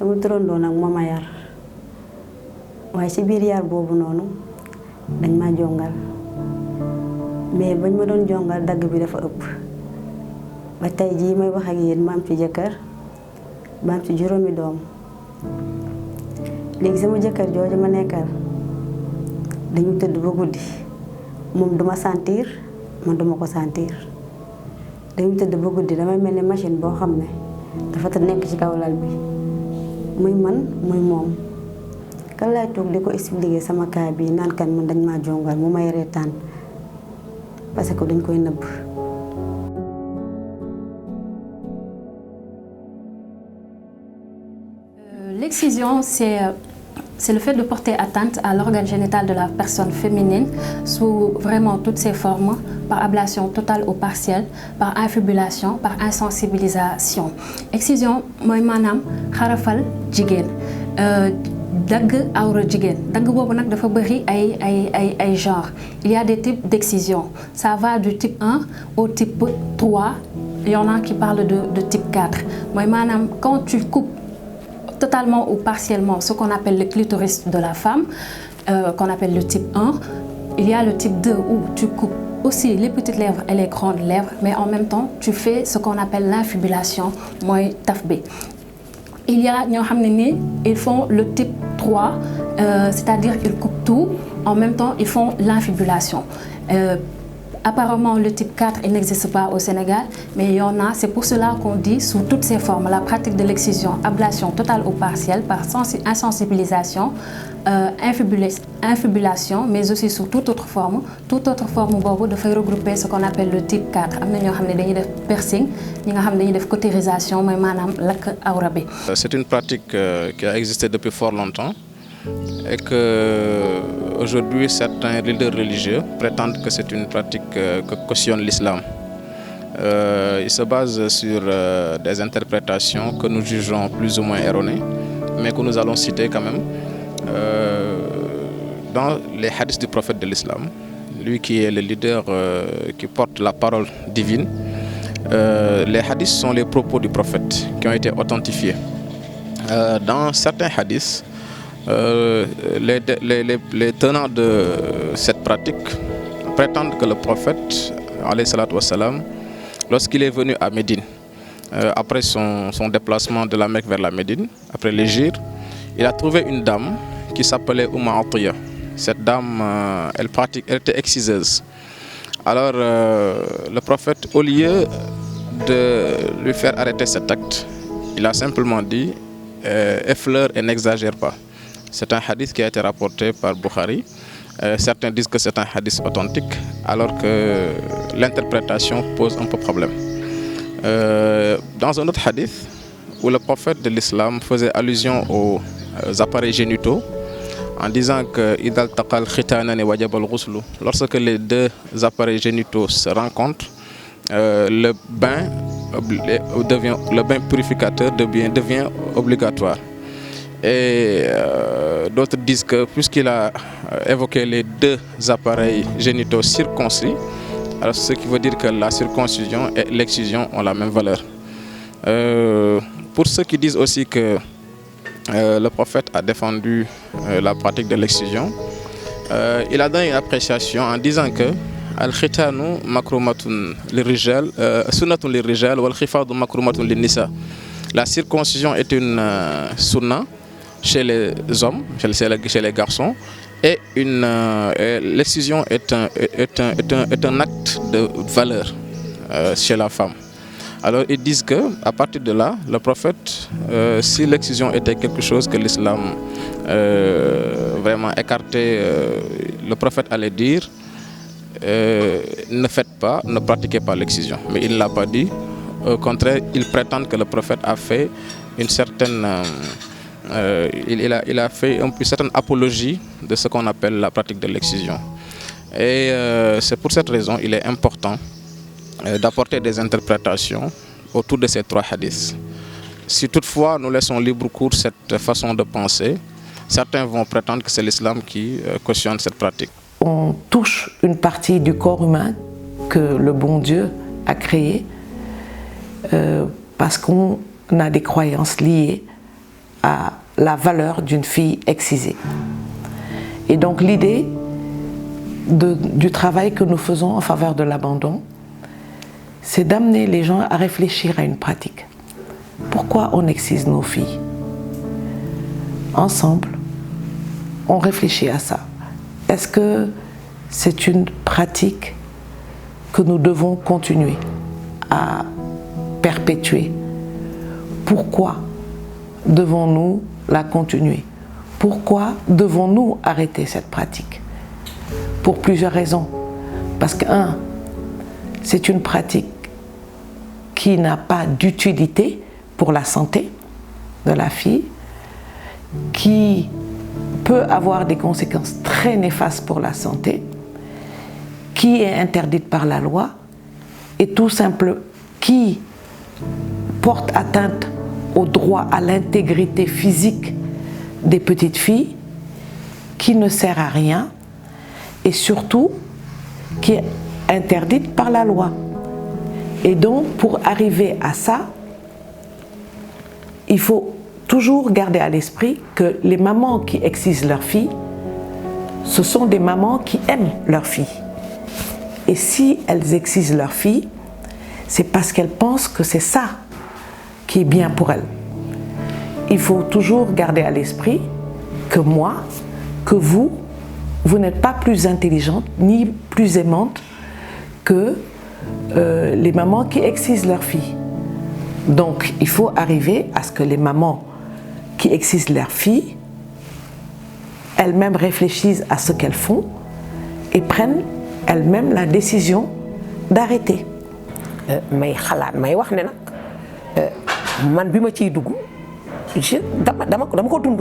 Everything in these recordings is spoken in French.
sama turandoo nag moo ma yar waaye ci biir yar boobu noonu dañ ma jongal mais bañ ma doon jongal dagg bi dafa ëpp ba tey jii may wax ak yéen ma am ci jëkkër ma am ci juróomi doom léegi sama jëkkër jooju ma nekkal dañu tëdd ba guddi moom duma sentir man duma ko sentir dañu tëdd ba guddi damay mel ni machine boo xam ne dafa nekk ci kaw lal bi muy man muy moom kan laay toog di ko expliquer sama cas bi naan kan man dañ maa jongal mu may reetaan parce que dañ koy nëbb. L'excision, c'est le fait de porter atteinte à l'organe génital de la personne féminine sous vraiment toutes ses formes, par ablation totale ou partielle, par infibulation, par insensibilisation. Excision, mooy maanaam xarafal jigéen. Dagg awra jigéen dagg boobu nag dafa bëri ay genre. Il y a des types d'excision. Ça va du type 1 au type 3. Il y en a qui parlent de type 4. Mooy maanaam quand tu coupes totalement ou partiellement ce qu'on appelle le clitoris de la femme, qu'on appelle le type 1. Il y a le type 2 où tu coupes aussi les petites lèvres et les grandes lèvres, mais en même temps tu fais ce qu'on appelle l'infibulation, mooy taf bi. Il y a ñoo xam ne ni ils font le type 3, c'est-à-dire ils coupent tout, en même temps ils font l'infibulation. Apparemment, le type 4, il n'existe pas au Sénégal, mais il y en a. C'est pour cela qu'on dit sous toutes ses formes, la pratique de l'excision, ablation totale ou partielle, par insensibilisation, infibulation, mais aussi sous toute autre forme. Toute autre forme boobu dafay regrouper ce qu'on appelle le type 4. Am na ñoo xam ne dañuy def piercing, ñi nga xam ne dañuy def cautérisation, mooy maanaam lakk awra bi. C'est une pratique qui a existé depuis fort longtemps. Et que aujourd'hui certains leaders religieux prétendent que c'est une pratique que cautionne l'islam. Ils se basent sur des interprétations que nous jugeons plus ou moins erronées, mais que nous allons citer quand même. Dans les hadiths du prophète de l'islam, lui qui est le leader qui porte la parole divine, les hadiths sont les propos du prophète qui ont été authentifiés. Dans certains hadiths, les tenants de cette pratique prétendent que le prophète, alayhi salatu wassalam, lorsqu'il est venu à Médine, après son déplacement de la Mecque vers la Médine, après l'hégire, il a trouvé une dame qui s'appelait Oumma Atiya. Cette dame, elle était exciseuse. Alors, le prophète, au lieu de lui faire arrêter cet acte, il a simplement dit effleure et n'exagère pas. C'est un hadith qui a été rapporté par Bukhari. Certains disent que c'est un hadith authentique, alors que l'interprétation pose un peu problème. Dans un autre hadith, où le prophète de l'islam faisait allusion aux appareils génitaux, en disant que idal taqal khitanani wajabal ghuslu, lorsque les deux appareils génitaux se rencontrent, le bain purificateur devient obligatoire. Et d'autres disent que puisqu'il a évoqué les deux appareils génitaux circoncis, alors ce qui veut dire que la circoncision et l'excision ont la même valeur. Pour ceux qui disent aussi que le prophète a défendu la pratique de l'excision, il a donné une appréciation en disant que al-khitanu makrumatun lirijal, sunnatun lirijal wal khifadu makrumatun linnisa. La circoncision est une sunna chez les hommes, chez les garçons, et l'excision est un acte de valeur chez la femme. Alors ils disent que à partir de là, le prophète, si l'excision était quelque chose que l'islam vraiment écartait, le prophète allait dire ne pratiquez pas l'excision. Mais il ne l'a pas dit. Au contraire, ils prétendent que le prophète a fait une certaine il a fait une certaine apologie de ce qu'on appelle la pratique de l'excision. Et c'est pour cette raison qu'il est important d'apporter des interprétations autour de ces trois hadiths. Si toutefois nous laissons libre cours cette façon de penser, certains vont prétendre que c'est l'islam qui cautionne cette pratique. On touche une partie du corps humain que le bon Dieu a créé parce qu'on a des croyances liées à la valeur d'une fille excisée. Et donc l'idée du travail que nous faisons en faveur de l'abandon, c'est d'amener les gens à réfléchir à une pratique. Pourquoi on excise nos filles? Ensemble, on réfléchit à ça. Est-ce que c'est une pratique que nous devons continuer à perpétuer? Pourquoi devons-nous la continuer? Pourquoi devons-nous arrêter cette pratique? Pour plusieurs raisons. Parce que, un, c'est une pratique qui n'a pas d'utilité pour la santé de la fille, qui peut avoir des conséquences très néfastes pour la santé, qui est interdite par la loi et tout simplement qui porte atteinte au droit à l'intégrité physique des petites filles, qui ne sert à rien et surtout qui est interdite par la loi. Et donc, pour arriver à ça, il faut toujours garder à l'esprit que les mamans qui excisent leurs filles, ce sont des mamans qui aiment leurs filles. Et si elles excisent leurs filles, c'est parce qu'elles pensent que c'est ça qui est bien pour elles. Il faut toujours garder à l'esprit que moi, que vous n'êtes pas plus intelligente ni plus aimante que les mamans qui excisent leurs filles. Donc, il faut arriver à ce que les mamans qui excisent leurs filles, elles-mêmes réfléchissent à ce qu'elles font et prennent elles-mêmes la décision d'arrêter. may xalaat may wax ne nag man bi ma ciy dugg dama ko dund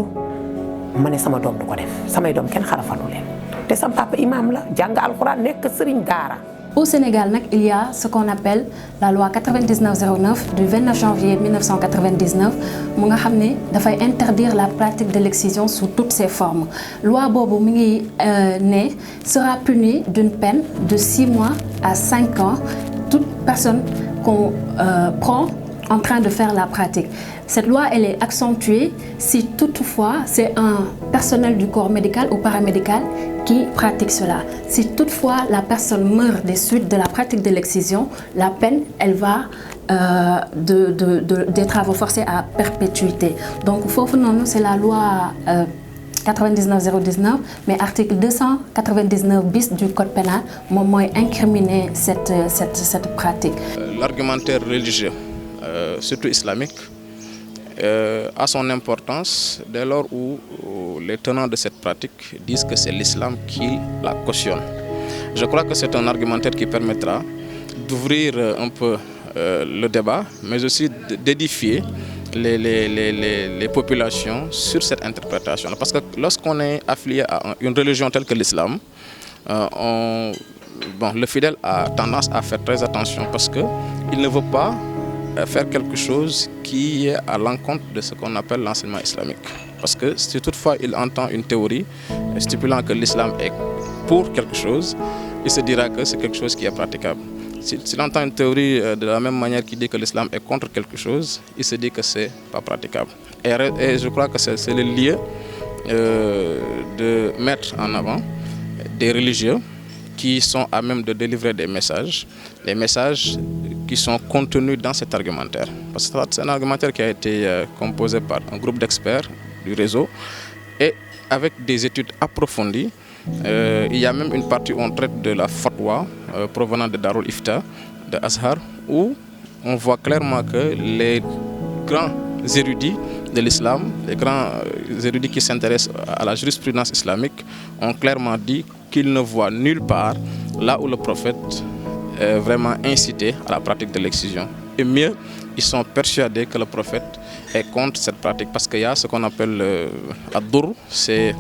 ma ne sama doom du ko def samay doom kenn xarafalu leen te sama papa imam la jàng alxuraan nekk sëriñ daara. Au Sénégal, il y a ce qu'on appelle la loi 9909 du 29 janvier 1999 qui va interdire la pratique de l'excision sous toutes ses formes. La loi Bobo sera punie d'une peine de 6 mois à 5 ans toute personne qu'on prend en train de faire la pratique. Cette loi elle est accentuée si toutefois c'est un personnel du corps médical ou paramédical qui pratique cela. Si toutefois la personne meurt des suites de la pratique de l'excision, la peine elle va des travaux forcés à perpétuité. Donc c'est la loi 99019, mais article 299 bis du code pénal m'a incriminé cette pratique. L'argumentaire religieux, surtout islamique, a son importance dès lors où les tenants de cette pratique disent que c'est l'islam qui la cautionne. Je crois que c'est un argumentaire qui permettra d'ouvrir un peu le débat, mais aussi d'édifier les populations sur cette interprétation. Parce que lorsqu'on est affilié à une religion telle que l'islam, le fidèle a tendance à faire très attention parce qu'il ne veut pas faire quelque chose qui est à l'encontre de ce qu'on appelle l'enseignement islamique. Parce que si toutefois il entend une théorie stipulant que l'islam est pour quelque chose, il se dira que c'est quelque chose qui est praticable. S'il entend une théorie de la même manière qu'il dit que l'islam est contre quelque chose, il se dit que c'est pas praticable. Et je crois que c'est le lieu de mettre en avant des religieux qui sont à même de délivrer des messages qui sont contenus dans cet argumentaire. Parce que c'est un argumentaire qui a été composé par un groupe d'experts du réseau et avec des études approfondies. Il y a même une partie où on traite de la fatwa provenant de Darul Ifta, de Azhar, où on voit clairement que les grands érudits de l'islam, les grands érudits qui s'intéressent à la jurisprudence islamique, ont clairement dit qu'ils ne voient nulle part là où le prophète est vraiment incité à la pratique de l'excision. Et mieux, ils sont persuadés que le prophète est contre cette pratique parce qu'il y a ce qu'on appelle le ad-dur, c'est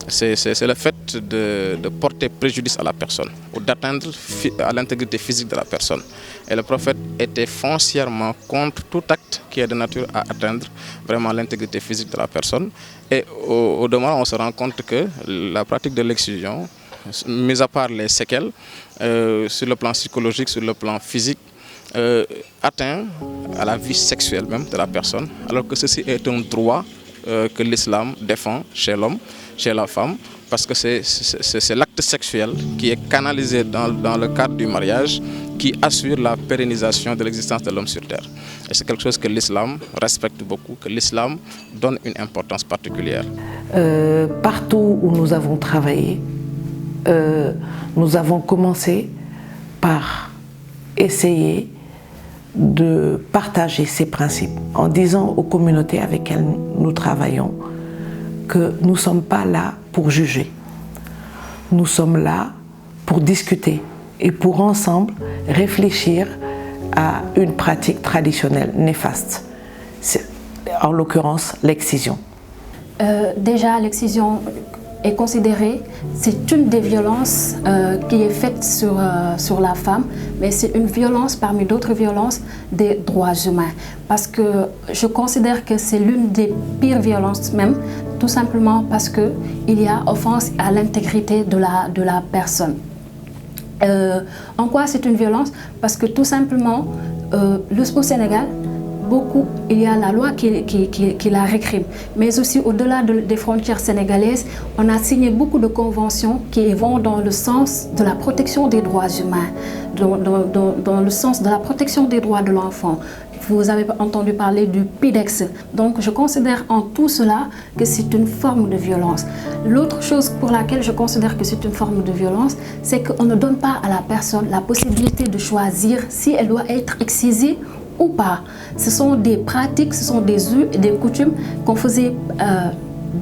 le fait de porter préjudice à la personne ou d'atteindre à l'intégrité physique de la personne. Et le prophète était foncièrement contre tout acte qui est de nature à atteindre vraiment l'intégrité physique de la personne. Et au demeurant, on se rend compte que la pratique de l'excision, mis à part les séquelles, sur le plan psychologique, sur le plan physique, atteint à la vie sexuelle même de la personne, alors que ceci est un droit que l'islam défend chez l'homme, chez la femme, parce que c'est l'acte sexuel qui est canalisé dans le cadre du mariage qui assure la pérennisation de l'existence de l'homme sur terre. Et c'est quelque chose que l'islam respecte beaucoup, que l'islam donne une importance particulière. Partout où nous avons travaillé, nous avons commencé par essayer de partager ces principes en disant aux communautés avec lesquelles nous travaillons que nous ne sommes pas là pour juger. Nous sommes là pour discuter et pour ensemble réfléchir à une pratique traditionnelle néfaste, en l'occurrence l'excision. Déjà, l'excision est considérée, c'est une des violences qui est faite sur la femme, mais c'est une violence parmi d'autres violences des droits humains. Parce que je considère que c'est l'une des pires violences même, tout simplement parce qu'il y a offense à l'intégrité de la personne. En quoi c'est une violence? Parce que tout simplement, au Sénégal, il y a la loi qui la réprime. Mais aussi au-delà des frontières sénégalaises, on a signé beaucoup de conventions qui vont dans le sens de la protection des droits humains, dans le sens de la protection des droits de l'enfant. Vous avez entendu parler du PIDEX. Donc je considère en tout cela que c'est une forme de violence. L'autre chose pour laquelle je considère que c'est une forme de violence, c'est qu'on ne donne pas à la personne la possibilité de choisir si elle doit être excisée ou pas. Ce sont des pratiques, ce sont des us et des coutumes qu'on faisait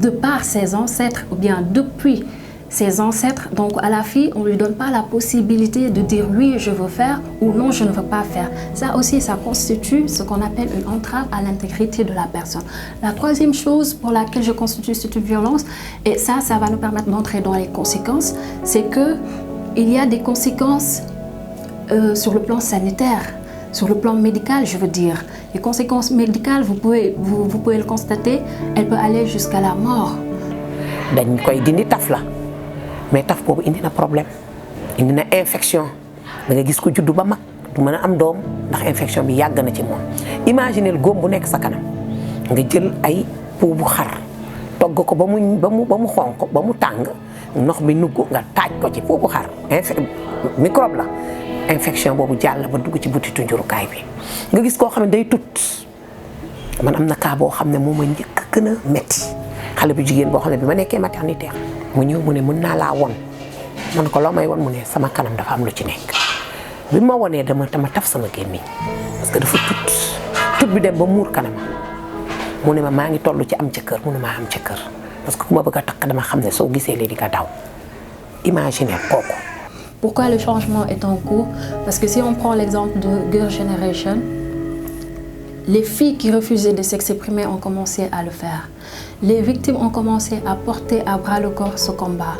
de par ses ancêtres ou bien depuis ses ancêtres. Donc à la fille, on ne lui donne pas la possibilité de dire oui, je veux faire ou non, je ne veux pas faire. Ça aussi, ça constitue ce qu'on appelle une entrave à l'intégrité de la personne. La troisième chose pour laquelle je constitue c'est une violence, et ça va nous permettre d'entrer dans les conséquences, c'est qu'il y a des conséquences sur le plan sanitaire. Sur le plan médical, je veux dire. Les conséquences médicales, vous pouvez le constater, elles peuvent aller jusqu'à la mort. dañ koy dindi taf la mais taf boobu indi na problème indi na infection da nga gis ko juddu ba mag du mën a am doom ndax infection bi yàgg na ci moom. imaginez góom bu nekk sa kanam nga jël ay pou bu xar togg ko ba mu xonq ba mu tàng ndox bi nugg nga taaj ko ci pou bu xar microbe la. infection boobu jàll ba dugg ci butitu njurukaay bi nga gis koo xam ne day tut man am na cas boo xam ne moo ma njëkk gën a metti xale bu jigéen boo xam ne bi ma nekkee maternité mu ñëw mu ne mën naa laa won man ko loo may won mu ne sama kanam dafa am lu ci nekk bi ma wonee dama taf sama gémmiñ parce que dafa tut bi dem ba muur kanam mu ne ma maa ngi toll ci am ca kër mu ne maa am ca kër parce que ku ma bëgg a takk dama xam ne soo gisee léegi nga daw imaginer kooku. Pourquoi le changement est en cours? Parce que si on prend l'exemple de Girl Generation, les filles qui refusaient de s'exprimer ont commencé à le faire. Les victimes ont commencé à porter à bras le corps ce combat.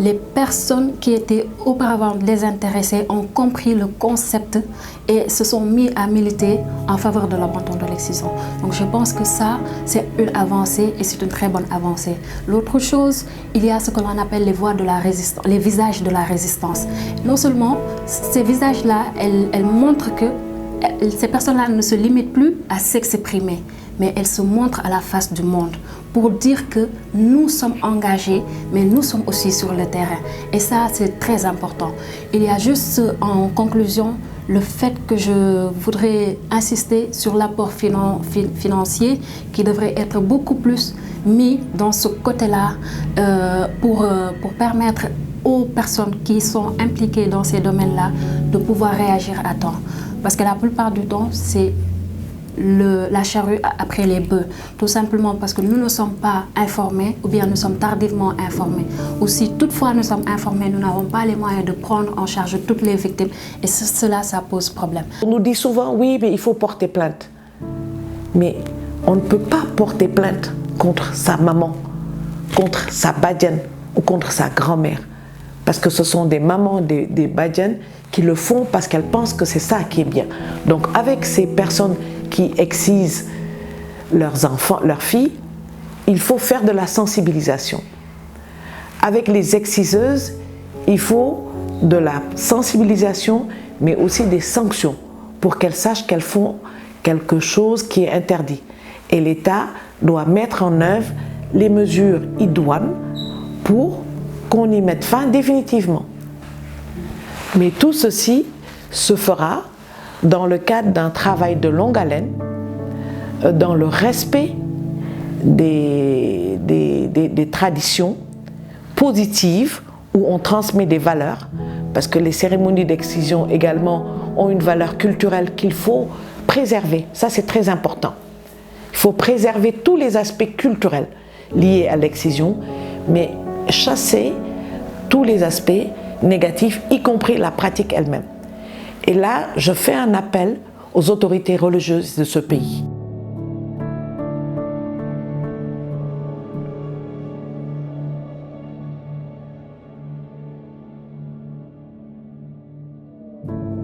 Les personnes qui étaient auparavant désintéressées ont compris le concept et se sont mis à militer en faveur de l'abandon de l'excision. Donc je pense que ça, c'est une avancée et c'est une très bonne avancée. L'autre chose, il y a ce que l'on appelle les voies de la résistance, les visages de la résistance. Non seulement ces visages-là, elles montrent que ces personnes-là ne se limitent plus à s'exprimer, mais elles se montrent à la face du monde pour dire que nous sommes engagés, mais nous sommes aussi sur le terrain. Et ça, c'est très important. Il y a juste en conclusion le fait que je voudrais insister sur l'apport financier qui devrait être beaucoup plus mis dans ce côté-là pour permettre aux personnes qui sont impliquées dans ces domaines-là de pouvoir réagir à temps. Parce que la plupart du temps, c'est la charrue après les bœufs, tout simplement parce que nous ne sommes pas informés ou bien nous sommes tardivement informés. Ou si toutefois nous sommes informés, nous n'avons pas les moyens de prendre en charge toutes les victimes et cela, ça pose problème. On nous dit souvent, oui, mais il faut porter plainte. Mais on ne peut pas porter plainte contre sa maman, contre sa badiane ou contre sa grand-mère. Parce que ce sont des mamans, des badianes qui le font parce qu'elles pensent que c'est ça qui est bien. Donc avec ces personnes qui excisent leurs enfants, leurs filles, il faut faire de la sensibilisation. Avec les exciseuses, il faut de la sensibilisation, mais aussi des sanctions pour qu'elles sachent qu'elles font quelque chose qui est interdit. Et l'État doit mettre en œuvre les mesures idoines pour qu'on y mette fin définitivement. Mais tout ceci se fera dans le cadre d'un travail de longue haleine, dans le respect des traditions positives où on transmet des valeurs, parce que les cérémonies d'excision également ont une valeur culturelle qu'il faut préserver. Ça, c'est très important. Il faut préserver tous les aspects culturels liés à l'excision, mais chasser tous les aspects négatifs, y compris la pratique elle-même. Et là, je fais un appel aux autorités religieuses de ce pays.